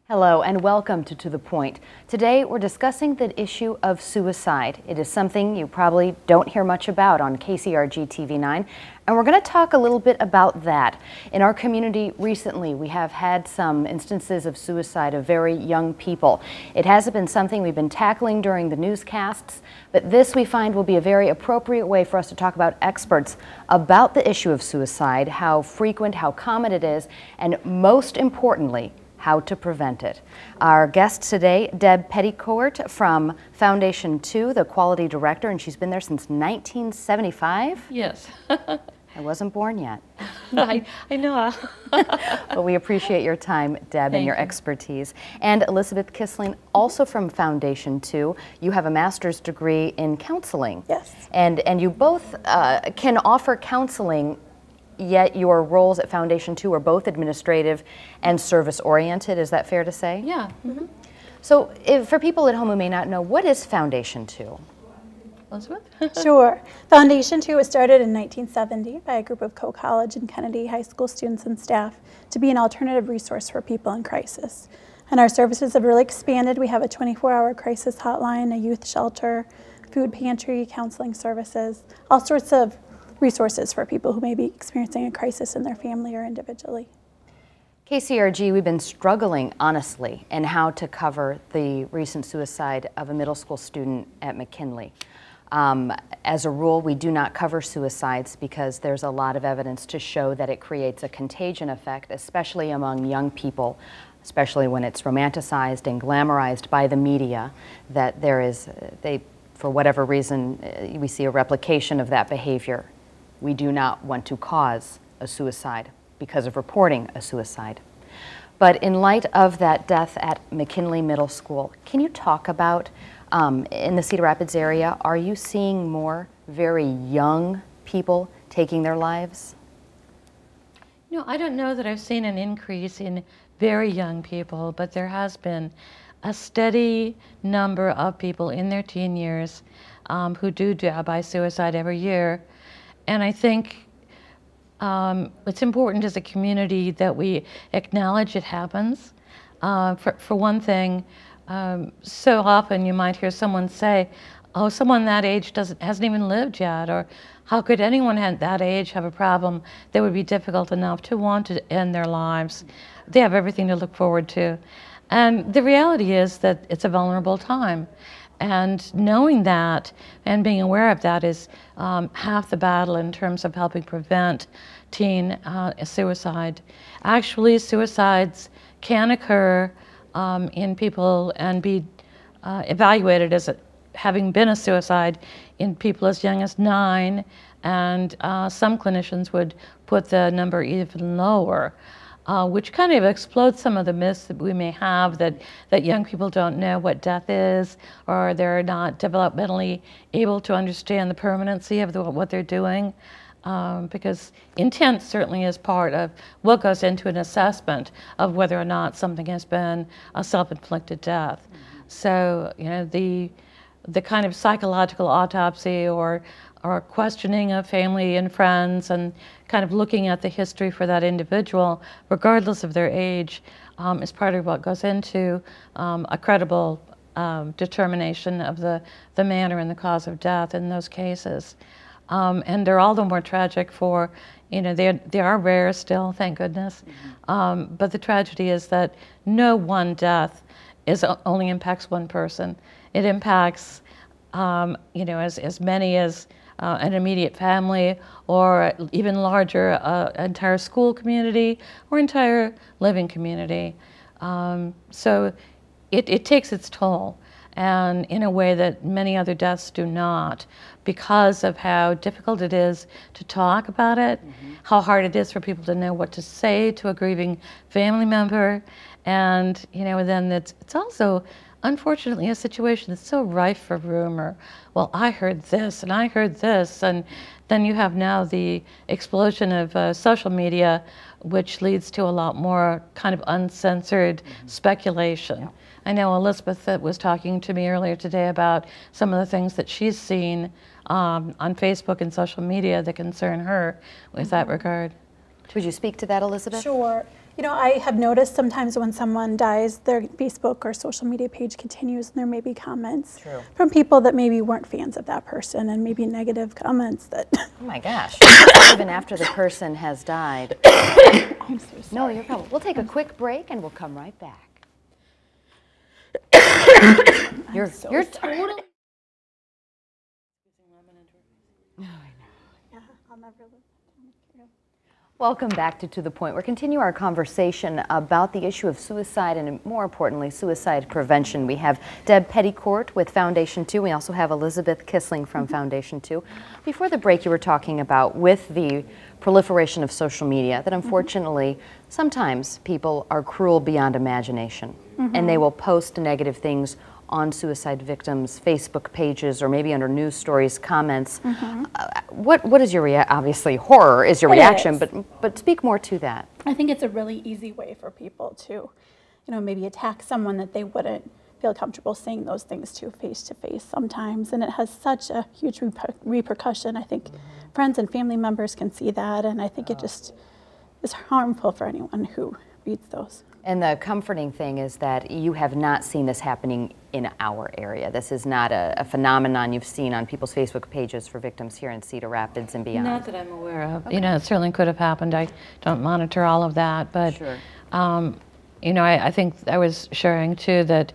Hello and welcome to The Point. Today we're discussing the issue of suicide. It is something you probably don't hear much about on KCRG TV-9, and we're going to talk a little bit about that. In our community recently we have had some instances of suicide of very young people. It hasn't been something we've been tackling during the newscasts, but this we find will be a very appropriate way for us to talk about experts about the issue of suicide, how frequent, how common it is, and most importantly, how to prevent it. Our guest today, Deb Peddycoart from Foundation 2, the quality director, and she's been there since 1975? Yes. I wasn't born yet. I know. But we appreciate your time, Deb, and your expertise. And Elisabeth Kissling, also from Foundation 2. You have a master's degree in counseling. Yes. And you both can offer counseling, yet your roles at Foundation 2 are both administrative and service-oriented. Is that fair to say? Yeah. Mm-hmm. So for people at home who may not know, what is Foundation 2? Elisabeth? Sure. Foundation 2 was started in 1970 by a group of Coe College and Kennedy High School students and staff to be an alternative resource for people in crisis. And our services have really expanded. We have a 24-hour crisis hotline, a youth shelter, food pantry, counseling services, all sorts of resources for people who may be experiencing a crisis in their family or individually. KCRG, we've been struggling, honestly, in how to cover the recent suicide of a middle school student at McKinley. As a rule, we do not cover suicides because there's a lot of evidence to show that it creates a contagion effect, especially among young people, especially when it's romanticized and glamorized by the media, that there is, for whatever reason, we see a replication of that behavior. We do not want to cause a suicide because of reporting a suicide. But in light of that death at McKinley Middle School, can you talk about, in the Cedar Rapids area, are you seeing more very young people taking their lives? No, I don't know that I've seen an increase in very young people, but there has been a steady number of people in their teen years who do die by suicide every year. And I think it's important as a community that we acknowledge it happens. For one thing, so often you might hear someone say, oh, someone that age hasn't even lived yet, or how could anyone at that age have a problem that would be difficult enough to want to end their lives? They have everything to look forward to. And the reality is that it's a vulnerable time. And knowing that and being aware of that is half the battle in terms of helping prevent teen suicide. Actually, suicides can occur in people and be evaluated as having been a suicide in people as young as 9, and some clinicians would put the number even lower. Which kind of explodes some of the myths that we may have that young people don't know what death is, or they're not developmentally able to understand the permanency of what they're doing. Because intent certainly is part of what goes into an assessment of whether or not something has been a self-inflicted death. Mm-hmm. So, you know, the kind of psychological autopsy or questioning of family and friends and kind of looking at the history for that individual, regardless of their age, is part of what goes into a credible determination of the manner and the cause of death in those cases. And they're all the more tragic for, you know, they are rare still, thank goodness. Mm-hmm. But the tragedy is that no one death only impacts one person. It impacts, you know, as many as an immediate family, or even larger, entire school community or entire living community. So it takes its toll, and in a way that many other deaths do not, because of how difficult it is to talk about it, mm-hmm. how hard it is for people to know what to say to a grieving family member, and you know, then it's also unfortunately a situation that's so rife for rumor. Well, I heard this and I heard this, and then you have now the explosion of social media, which leads to a lot more kind of uncensored mm-hmm. speculation. Yeah. I know Elisabeth was talking to me earlier today about some of the things that she's seen on Facebook and social media that concern her with mm-hmm. that regard. Would you speak to that, Elisabeth? Sure. You know, I have noticed sometimes when someone dies, their Facebook or social media page continues, and there may be comments from people that maybe weren't fans of that person, and maybe negative comments that. Oh my gosh! Even after the person has died. I'm so sorry. No, you're probably. We'll take a quick break, and we'll come right back. You're totally. Yeah, I'll never live. Welcome back to the Point. We're continuing our conversation about the issue of suicide and, more importantly, suicide prevention. We have Deb Peddycoart with Foundation 2. We also have Elisabeth Kissling from Foundation 2. Before the break, you were talking about with the proliferation of social media that unfortunately sometimes people are cruel beyond imagination, and they will post negative things on suicide victims' Facebook pages or maybe under news stories, comments. What is your obviously horror is your reaction, but speak more to that. I think it's a really easy way for people to, you know, maybe attack someone that they wouldn't feel comfortable saying those things to face sometimes, and it has such a huge repercussion. I think friends and family members can see that, and I think it just is harmful for anyone who reads those. And the comforting thing is that you have not seen this happening in our area. This is not a phenomenon you've seen on people's Facebook pages for victims here in Cedar Rapids and beyond. Not that I'm aware of. You know, it certainly could have happened. I don't monitor all of that, but you know, I think I was sharing too that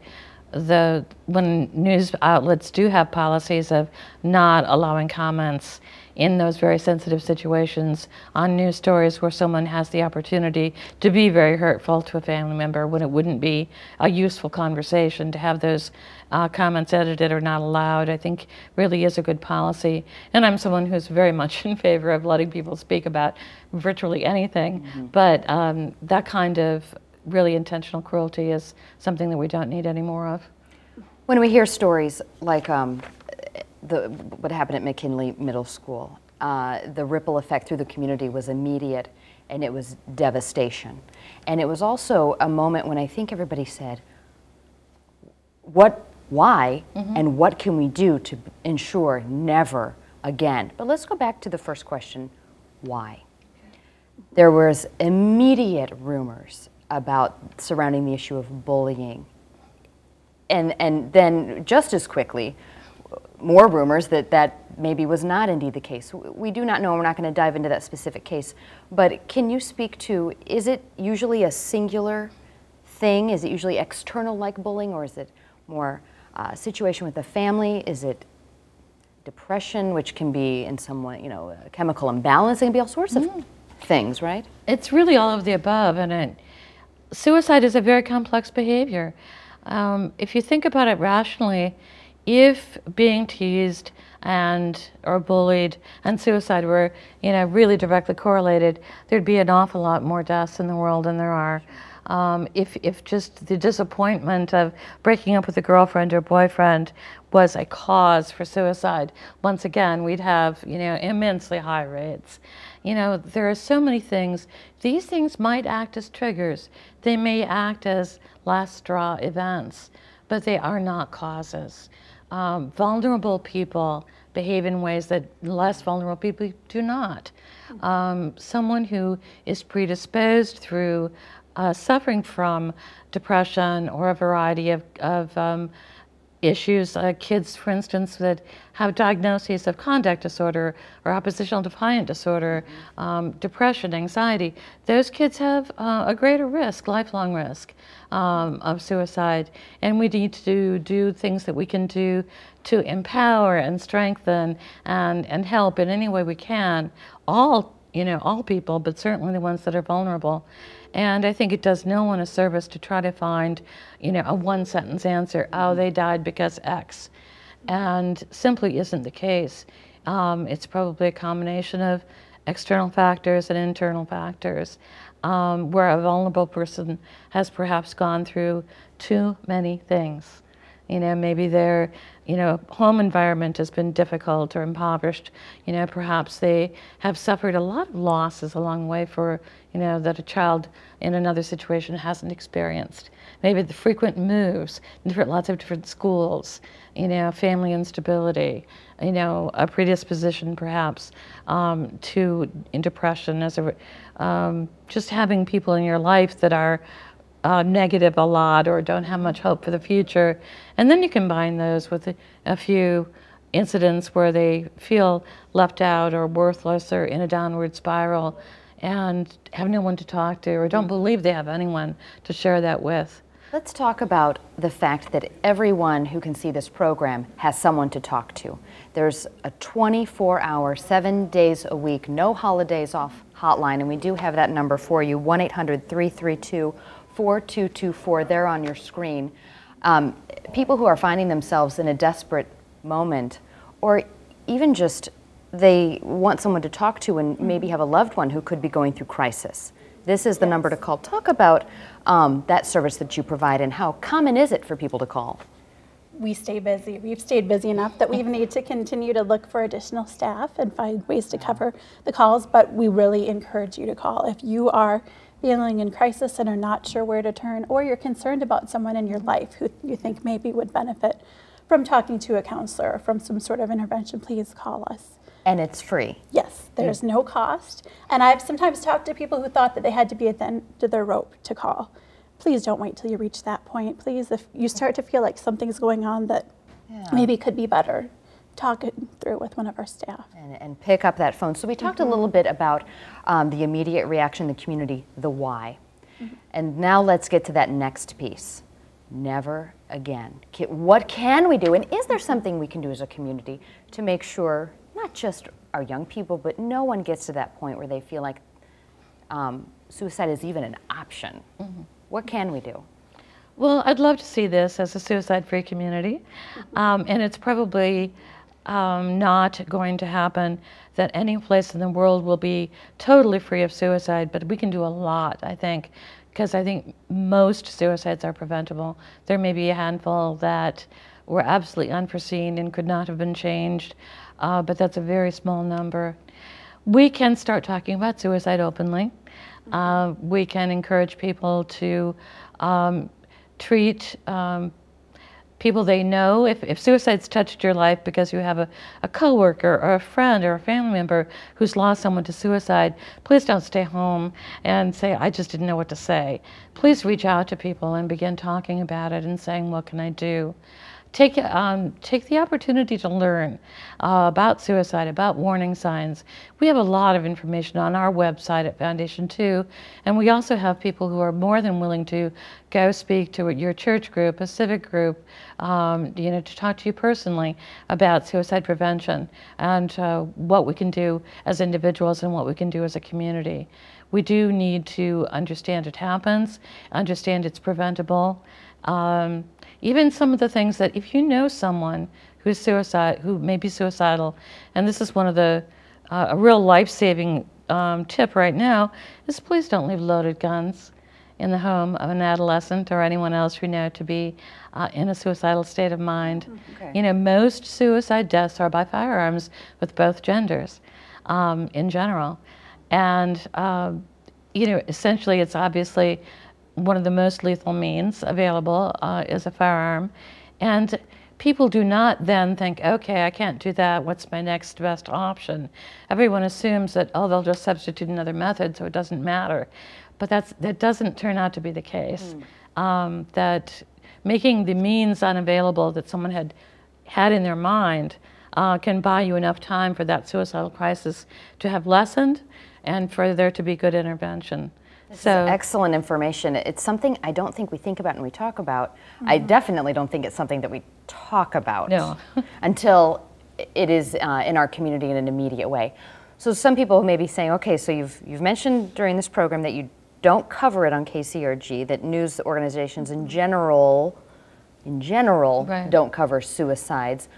when news outlets do have policies of not allowing comments in those very sensitive situations on news stories where someone has the opportunity to be very hurtful to a family member, when it wouldn't be a useful conversation to have those comments edited or not allowed, I think really is a good policy. And I'm someone who's very much in favor of letting people speak about virtually anything, but that kind of really intentional cruelty is something that we don't need any more of. When we hear stories like what happened at McKinley Middle School, the ripple effect through the community was immediate, and it was devastation. And it was also a moment when I think everybody said, why, and what can we do to ensure never again? But let's go back to the first question, why? There was immediate rumors about surrounding the issue of bullying. And then just as quickly, more rumors that maybe was not indeed the case. We do not know, and we're not going to dive into that specific case, but can you speak to, is it usually a singular thing? Is it usually external like bullying, or is it more a situation with the family? Is it depression, which can be in some way, you know, a chemical imbalance? It can be all sorts of things, right? It's really all of the above, and suicide is a very complex behavior. If you think about it rationally, if being teased or bullied and suicide were, you know, really directly correlated, there'd be an awful lot more deaths in the world than there are. If just the disappointment of breaking up with a girlfriend or boyfriend was a cause for suicide, once again, we'd have, you know, immensely high rates. You know, there are so many things. These things might act as triggers. They may act as last straw events, but they are not causes. Vulnerable people behave in ways that less vulnerable people do not. Someone who is predisposed through suffering from depression or a variety of issues, kids, for instance, that have diagnoses of conduct disorder or oppositional defiant disorder, depression, anxiety, those kids have a greater risk, lifelong risk of suicide. And we need to do things that we can do to empower and strengthen and help in any way we can, all people, but certainly the ones that are vulnerable. And I think it does no one a service to try to find, you know, a one-sentence answer, oh, they died because X. And simply isn't the case. It's probably a combination of external factors and internal factors, where a vulnerable person has perhaps gone through too many things. You know, maybe their, you know, home environment has been difficult or impoverished. You know, perhaps they have suffered a lot of losses along the way for, you know, that a child in another situation hasn't experienced. Maybe the frequent moves, lots of different schools, you know, family instability, you know, a predisposition perhaps to depression as a, just having people in your life that are negative a lot or don't have much hope for the future. And then you combine those with a few incidents where they feel left out or worthless or in a downward spiral and have no one to talk to or don't believe they have anyone to share that with. Let's talk about the fact that everyone who can see this program has someone to talk to. There's a 24-hour, 7 days a week, no holidays off hotline, and we do have that number for you, 1-800-332-4224, there on your screen. People who are finding themselves in a desperate moment, or even just they want someone to talk to and maybe have a loved one who could be going through crisis. This is the number to call. Talk about that service that you provide and how common is it for people to call? We stay busy. We've stayed busy enough that we need to continue to look for additional staff and find ways to cover the calls, but we really encourage you to call. If you are feeling in crisis and are not sure where to turn, or you're concerned about someone in your life who you think maybe would benefit from talking to a counselor or from some sort of intervention, please call us. And it's free. Yes, there's no cost. And I've sometimes talked to people who thought that they had to be at the end of their rope to call. Please don't wait till you reach that point. Please, if you start to feel like something's going on that maybe could be better, talk it through with one of our staff. And pick up that phone. So we talked a little bit about the immediate reaction in the community, the why. And now let's get to that next piece. Never again. What can we do? And is there something we can do as a community to make sure not just our young people, but no one gets to that point where they feel like suicide is even an option? What can we do? Well, I'd love to see this as a suicide-free community, and it's probably not going to happen that any place in the world will be totally free of suicide, but we can do a lot, I think, because I think most suicides are preventable. There may be a handful that were absolutely unforeseen and could not have been changed, but that's a very small number. We can start talking about suicide openly. We can encourage people to treat people they know. If suicide's touched your life because you have a coworker or a friend or a family member who's lost someone to suicide, please don't stay home and say, I just didn't know what to say. Please reach out to people and begin talking about it and saying, what can I do? Take the opportunity to learn about suicide, about warning signs. We have a lot of information on our website at Foundation 2, and we also have people who are more than willing to go speak to your church group, a civic group, you know, to talk to you personally about suicide prevention and what we can do as individuals and what we can do as a community. We do need to understand it happens, understand it's preventable. Even some of the things that if you know someone who's who may be suicidal, and this is one of the, a real life-saving tip right now, is please don't leave loaded guns in the home of an adolescent or anyone else you know to be in a suicidal state of mind. You know, most suicide deaths are by firearms with both genders in general. And, you know, essentially it's obviously one of the most lethal means available is a firearm. And people do not then think, okay, I can't do that, what's my next best option? Everyone assumes that, oh, they'll just substitute another method, so it doesn't matter. But that doesn't turn out to be the case. That making the means unavailable that someone had in their mind can buy you enough time for that suicidal crisis to have lessened and for there to be good intervention. This is excellent information. It's something I don't think we think about and we talk about. I definitely don't think it's something that we talk about until it is in our community in an immediate way. So some people may be saying, okay, so you've mentioned during this program that you don't cover it on KCRG, that news organizations in general don't cover suicides.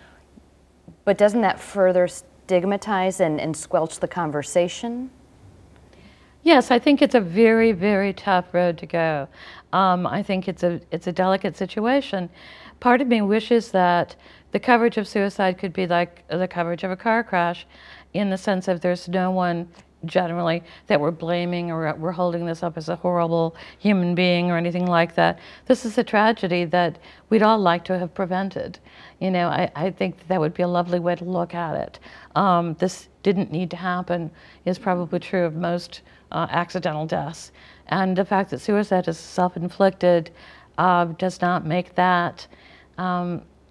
But doesn't that further stigmatize and squelch the conversation? Yes, I think it's a very, very tough road to go. I think it's a delicate situation. Part of me wishes that the coverage of suicide could be like the coverage of a car crash, in the sense of there's no one generally that we're blaming or we're holding this up as a horrible human being or anything like that. This is a tragedy that we'd all like to have prevented. You know, I think that would be a lovely way to look at it. This didn't need to happen is probably true of most accidental deaths. And the fact that suicide is self-inflicted does not make that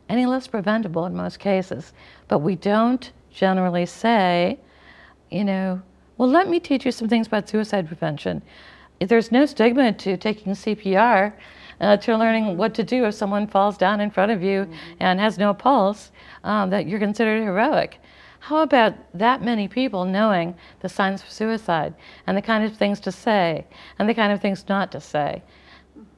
any less preventable in most cases. But we don't generally say, you know, well, let me teach you some things about suicide prevention. There's no stigma to taking CPR, to learning what to do if someone falls down in front of you and has no pulse, that you're considered heroic. How about that many people knowing the signs of suicide and the kind of things to say and the kind of things not to say?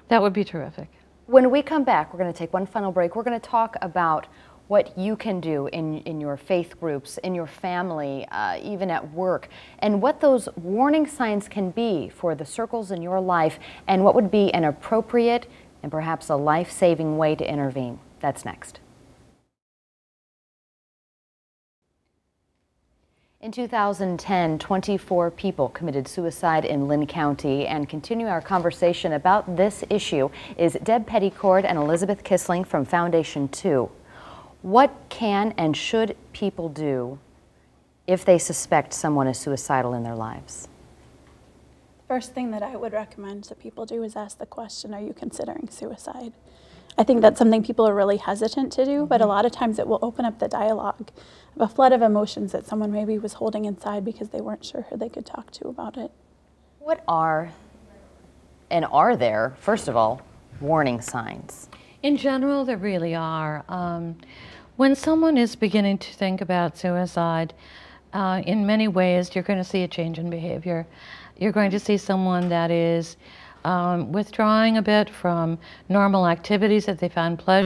That would be terrific. When we come back, we're going to take one final break. We're going to talk about what you can do in your faith groups, in your family, even at work, and what those warning signs can be for the circles in your life, and what would be an appropriate and perhaps a life-saving way to intervene. That's next. In 2010, 24 people committed suicide in Lynn County, and continuing our conversation about this issue is Deb Peddycoart and Elisabeth Kissling from Foundation 2. What can and should people do if they suspect someone is suicidal in their lives? First thing that I would recommend that people do is ask the question, are you considering suicide? I think that's something people are really hesitant to do, but a lot of times it will open up the dialogue of a flood of emotions that someone maybe was holding inside because they weren't sure who they could talk to about it. What are there, first of all, warning signs? In general, there really are. When someone is beginning to think about suicide, in many ways, you're going to see a change in behavior. You're going to see someone that is withdrawing a bit from normal activities that they found pleasure